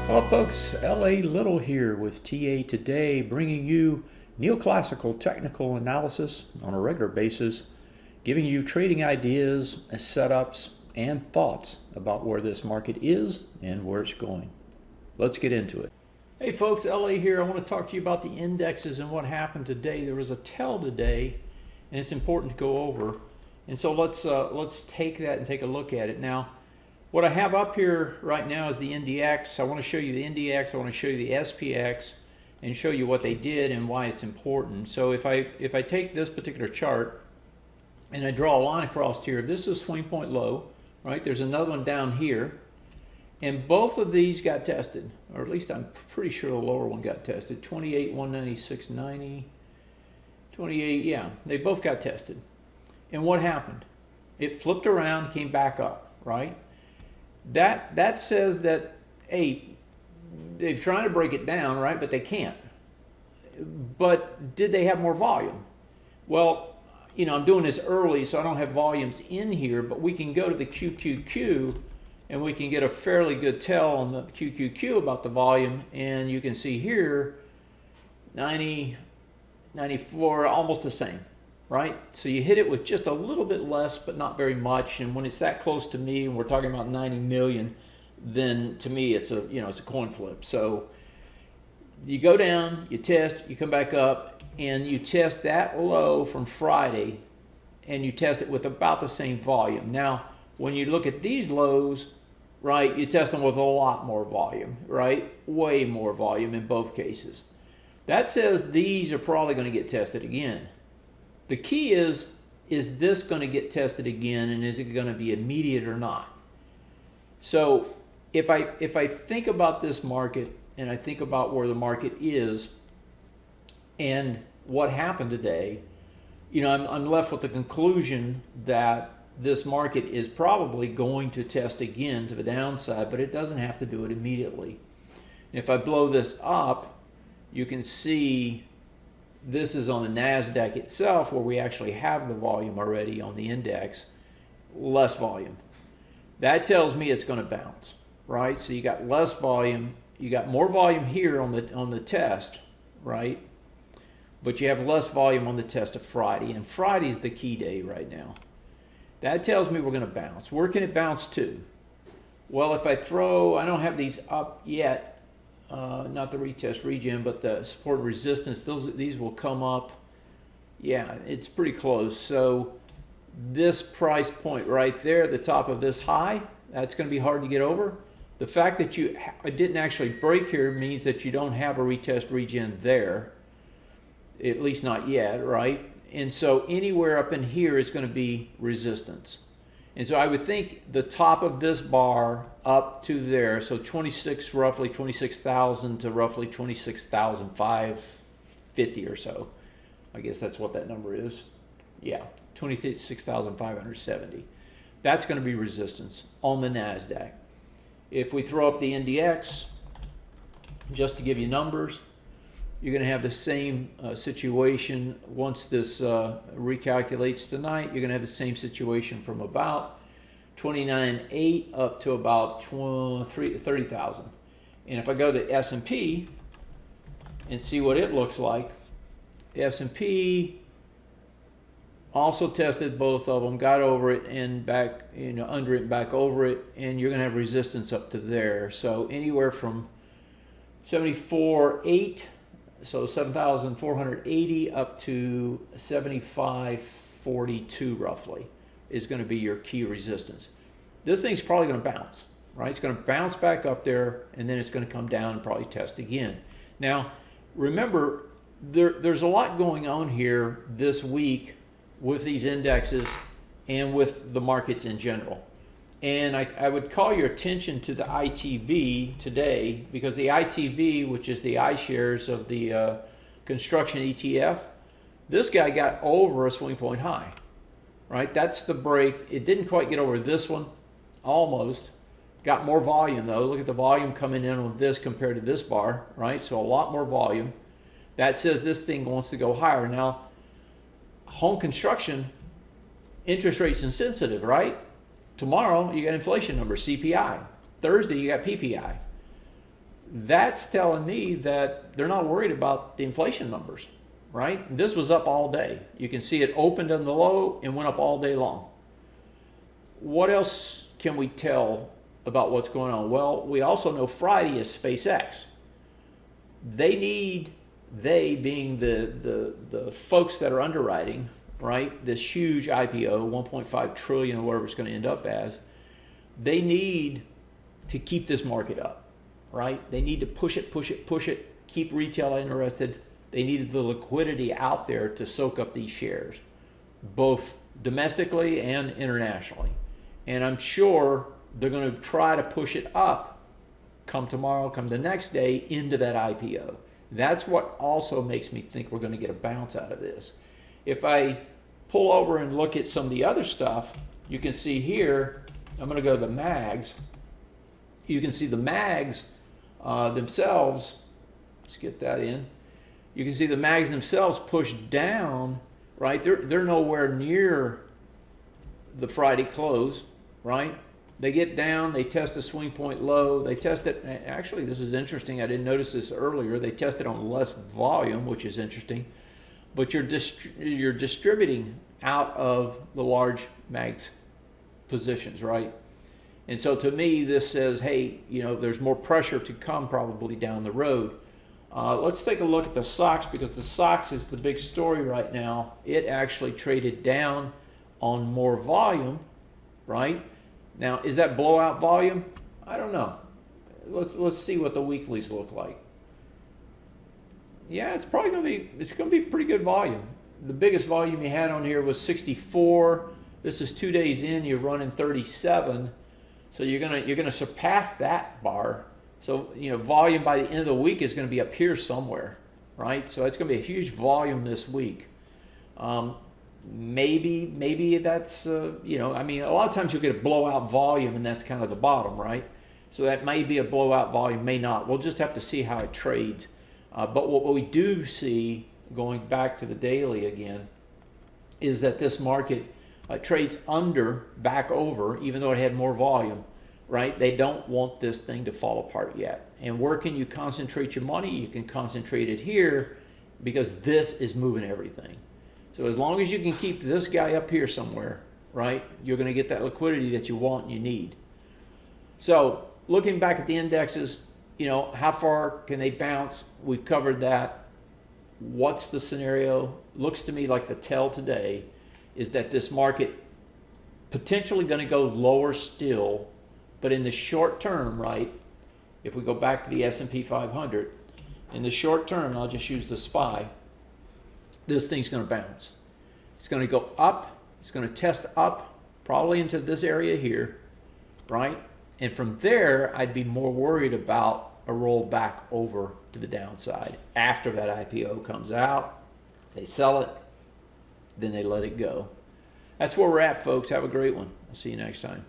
Hello folks, L.A. Little here with TA Today, bringing you neoclassical technical analysis on a regular basis, giving you trading ideas, setups, and thoughts about where this market is and where it's going. Let's get into it. Hey folks, L.A. here. I want to talk to you about the indexes and what happened today. There was a tell today, and it's important to go over. And so let's take that and take a look at it. Now, what I have up here right now is the NDX. I want to show you the NDX, I want to show you the SPX, and show you what they did and why it's important. So if I take this particular chart and I draw a line across here, this is swing point low, right? There's another one down here, and both of these got tested, or at least I'm pretty sure the lower one got tested. 28, 196.90, 28, yeah, they both got tested. And what happened? It flipped around, came back up, right? That says that, hey, they're trying to break it down, right? But they can't. But did they have more volume? Well, you know, I'm doing this early, so I don't have volumes in here, but we can go to the QQQ and we can get a fairly good tell on the QQQ about the volume. And you can see here, 90, 94, almost the same, right? So you hit it with just a little bit less, but not very much. And when it's that close to me, and we're talking about 90 million, then to me it's a, it's a coin flip. So you go down, you test, you come back up, and you test that low from Friday, and you test it with about the same volume. Now, when you look at these lows, right, you test them with a lot more volume, right? Way more volume in both cases. That says these are probably going to get tested again. The key is this going to get tested again, and is it going to be immediate or not? So if I think about this market and I think about where the market is and what happened today, I'm left with the conclusion that this market is probably going to test again to the downside, but it doesn't have to do it immediately. And if I blow this up, you can see this is on the NASDAQ itself, where we actually have the volume already on the index, less volume. That tells me it's going to bounce, right? So you got less volume, you got more volume here on the test, right? But you have less volume on the test of Friday, and Friday's the key day right now. That tells me we're going to bounce. Where can it bounce to? Well, if I don't have these up yet, not the retest regen, but the support and resistance, these will come up. Yeah, it's pretty close. So this price point right there at the top of this high, that's going to be hard to get over. The fact that you didn't actually break here means that you don't have a retest regen there, at least not yet, right? And so anywhere up in here is going to be resistance. And so I would think the top of this bar up to there, so roughly 26,000 to roughly 26,550 or so. I guess that's what that number is. Yeah, 26,570. That's going to be resistance on the NASDAQ. If we throw up the NDX, just to give you numbers, you're going to have the same situation once this recalculates tonight. You're going to have the same situation from about 29.8 up to about 30,000. And if I go to S&P and see what it looks like, the S&P also tested both of them, got over it and back, under it and back over it, and you're going to have resistance up to there. So anywhere from 74.8, so 7,480 up to 7,542 roughly is going to be your key resistance. This thing's probably going to bounce, right? It's going to bounce back up there, and then it's going to come down and probably test again. Now, remember, there's a lot going on here this week with these indexes and with the markets in general. And I would call your attention to the ITB today, because the ITB, which is the iShares of the construction ETF, this guy got over a swing point high, right? That's the break. It didn't quite get over this one, almost. Got more volume though. Look at the volume coming in on this compared to this bar, right? So a lot more volume. That says this thing wants to go higher. Now, home construction, interest rates insensitive, right? Tomorrow, you got inflation numbers, CPI. Thursday, you got PPI. That's telling me that they're not worried about the inflation numbers, right? This was up all day. You can see it opened on the low and went up all day long. What else can we tell about what's going on? Well, we also know Friday is SpaceX. They being the folks that are underwriting, right, this huge IPO, 1.5 trillion or whatever it's going to end up as, they need to keep this market up, right? They need to push it, keep retail interested. They needed the liquidity out there to soak up these shares, both domestically and internationally. And I'm sure they're going to try to push it up come tomorrow, come the next day into that IPO. That's what also makes me think we're going to get a bounce out of this. If I pull over and look at some of the other stuff, you can see here, I'm going to go to the mags. You can see the mags themselves, let's get that in. You can see the mags themselves pushed down, right? They're nowhere near the Friday close, right? They get down, they test a swing point low, they test it, actually this is interesting, I didn't notice this earlier, they test it on less volume, which is interesting, but you're distributing out of the large mags positions, right? And so to me, this says, hey, you know, there's more pressure to come probably down the road. Let's take a look at the SOXX, because the SOXX is the big story right now. It actually traded down on more volume, right? Now, is that blowout volume? I don't know. Let's see what the weeklies look like. Yeah, it's probably gonna be pretty good volume. The biggest volume you had on here was 64. This is 2 days in, you're running 37. So you're gonna surpass that bar. So, you know, volume by the end of the week is gonna be up here somewhere, right? So it's gonna be a huge volume this week. Maybe that's, you know, I mean, a lot of times you'll get a blowout volume and that's kind of the bottom, right? So that may be a blowout volume, may not. We'll just have to see how it trades. But what we do see, going back to the daily again, is that this market trades under, back over, even though it had more volume, right? They don't want this thing to fall apart yet. And where can you concentrate your money? You can concentrate it here, because this is moving everything. So as long as you can keep this guy up here somewhere, right, you're going to get that liquidity that you want and you need. So looking back at the indexes, you know, how far can they bounce? We've covered that. What's the scenario? Looks to me like the tell today is that this market potentially going to go lower still, but in the short term, right, if we go back to the S&P 500, in the short term, I'll just use the SPY, this thing's going to bounce. It's going to go up. It's going to test up, probably into this area here, right? And from there, I'd be more worried about a roll back over to the downside. After that IPO comes out, they sell it, then they let it go. That's where we're at, folks. Have a great one. I'll see you next time.